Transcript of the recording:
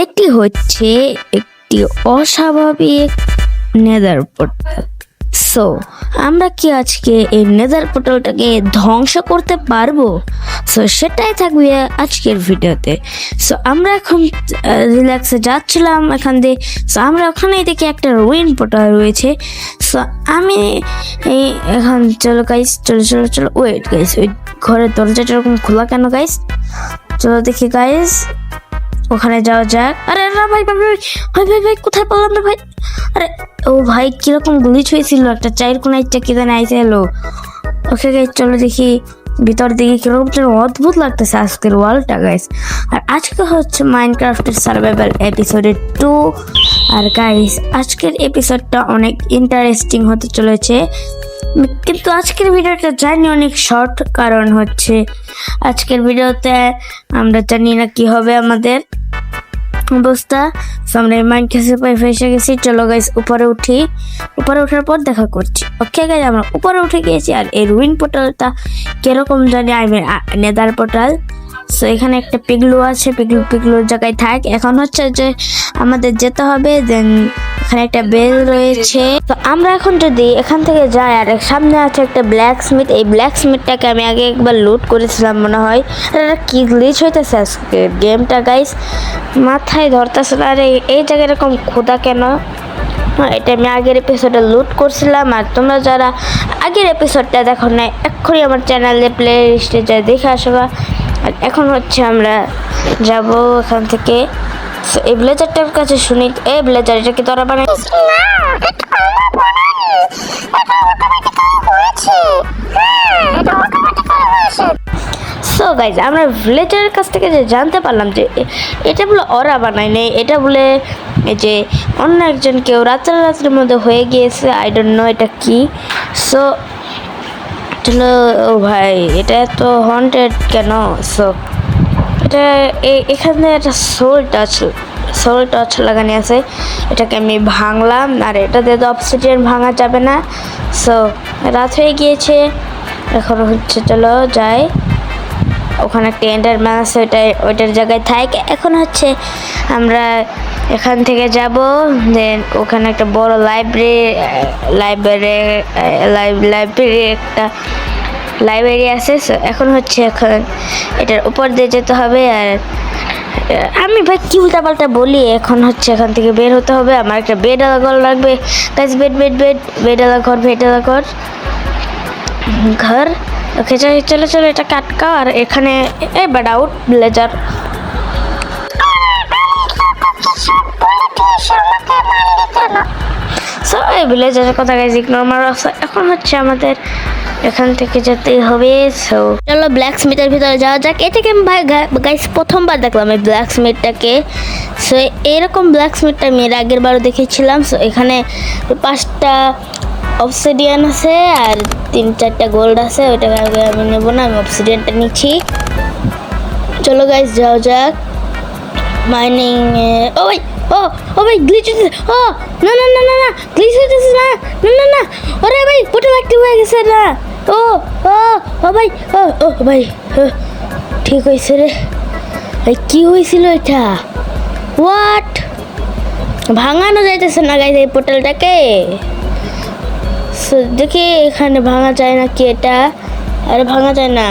এটি হচ্ছে একটি অস্বাভাবিক নেদার পোর্টাল। সো আমরা কি আজকে এই নেদার পোর্টালটাকে ধ্বংস করতে পারবো? সো সেটাই থাকবে আজকের ভিডিওতে। সো আমরা এখন রিল্যাক্সে যাচ্ছিলাম এখান দিয়ে। সো আমরা ওখানেই দেখি একটা রুইন পোর্টাল রয়েছে। সো আমি এখন চলো গাইস, চলো চলো চলো, ওয়েট গাইস, ওই ঘরের দরজাটা এরকম খোলা কেন গাইস? চলো দেখি গাইস, ওখানে যাওয়া যাক। আরে না ভাই ভাই ভাই ভাই ভাই ভাই কোথায় পেলাম না ভাই? আরে ও ভাই কিরকম গুলি ছুঁয়েছিল, একটা চায়ের কোন একটা কি জানে আইসে এলো। ওকে গাইস চলো দেখি ভিতর দিকে কিরকম যেন অদ্ভুত লাগতেছে আজকের ওয়ালটা গাইস। আর আজকে হচ্ছে মাইনক্রাফটের সার্ভাইভাল এপিসোডে 2। আর গাইস আজকের এপিসোডটা অনেক ইন্টারেস্টিং হতে চলেছে, কিন্তু আজকের ভিডিওটা জানি অনেক শর্ট, কারণ হচ্ছে আজকের ভিডিওতে আমরা জানি না কি হবে আমাদের অবস্থা। আমরা মাইন্ড খেসে পায়ে ফেসে গেছি। চলো গাইস উপরে উঠি, উপরে ওঠার পর দেখা করছি। ওকে গাইস আমরা উপরে উঠে গিয়েছি। আর এই রুইন পোর্টালটা কিরকম জানি, নেদার পোর্টাল। সো এখানে একটা পিগলু আছে, পিগলুর জায়গায় থাক। এখন হচ্ছে যে আমাদের যেতে হবে, দেন এখানে একটা বেল রয়েছে। তো আমরা এখন যদি এখান থেকে যাই, আর সামনে আছে একটা ব্ল্যাক স্মিথ। এই ব্ল্যাক স্মিথটাকে আমি আগে একবার লুট করেছিলাম মনে হয়। এটা কি গ্লিচ হইতেছে আজকে গেমটা গাইস, মাথায় ধরতেছে না। আর এই জায়গায় এরকম খোদা কেন? এটা আমি আগের এপিসোডে লুট করছিলাম। আর তোমরা যারা আগের এপিসোডটা দেখো না, এক্ষুনি আমার চ্যানেলে প্লে লিস্টে যাই দেখে আসো। আর এখন হচ্ছে আমরা যাব এখান থেকে। এই ব্লেজারটার কাছে শুনি, এই ব্লেজার এটা কি তোরা বানাইছিস? সো গাইজ আমরা ভিলেজারের কাছ থেকে যে জানতে পারলাম যে এটা বলে ওরা বানায় নেই, এটা বলে যে অন্য একজন কেউ রাত্রের মধ্যে হয়ে গিয়েছে। আই ডোন্ট নো এটা কি। সো চলো ও ভাই, এটা তো হন্টেড কেন? সো এটা এখানে একটা সোল টাচ লাগানো আছে, এটাকে আমি ভাঙলাম। আর এটাতে তো অবসিডিয়ান ভাঙা যাবে না। সো রাত হয়ে গিয়েছে, এখন হচ্ছে চলো যাই। ওখানে একটা এন্ডারম্যান আছে, ওইটার জায়গায় থাক। এখন হচ্ছে আমরা এখান থেকে যাব, দেন ওখানে একটা বড় লাইব্রেরি আছে। এখন হচ্ছে এটার উপর দিয়ে যেতে হবে। আর আমি ভাই কি উল্টাপাল্টা বলি। এখন হচ্ছে এখান থেকে বের হতে হবে। আমার একটা বেড আলা ঘর লাগবে গাইস, বেড আলা ঘর। ওকে চলো চলো এটা কাটকা। আর এখানে বাট আউট ব্লেজার। সো এই ব্লেজারের কথা গাইজ ইগনোর মারো। এখন হচ্ছে আমাদের এখান থেকে যেতেই হবে। সো চলো ব্ল্যাক স্মিথের ভিতরে যাওয়া যাক। এটাকে আমি ভাই গাইজ প্রথমবার দেখলাম এই ব্ল্যাক স্মিথটাকে। সো এরকম ব্ল্যাক স্মিথটা আমি এর আগের বারও দেখেছিলাম। সো এখানে 5টা অবসিডিয়ান আছে আর 3-4টা গোল্ড আছে। ওইটাকে আগে আমি নেবো না, আমি অবসিডিয়ানটা নিচ্ছি। চলো গাইজ যাও যাক মাইনিং। ও ভাই ও ভাই গ্লিচ হইতেছে। ও না না না না না গ্লিচ হইতেছে না, না না না। ওরে ভাই পোর্টাল অ্যাক্টিভ হয়ে গেছে না। ও ও ও ভাই ও ভাই ঠিক হয়েছে রে ভাই। কি হয়েছিল এটা? হোয়াট? ভাঙানো যাইতেছে না গাইজ এই পোর্টালটাকে। দেখি এখানে ভাঙা যায় না কি এটা? আরে ভাঙা যায় না।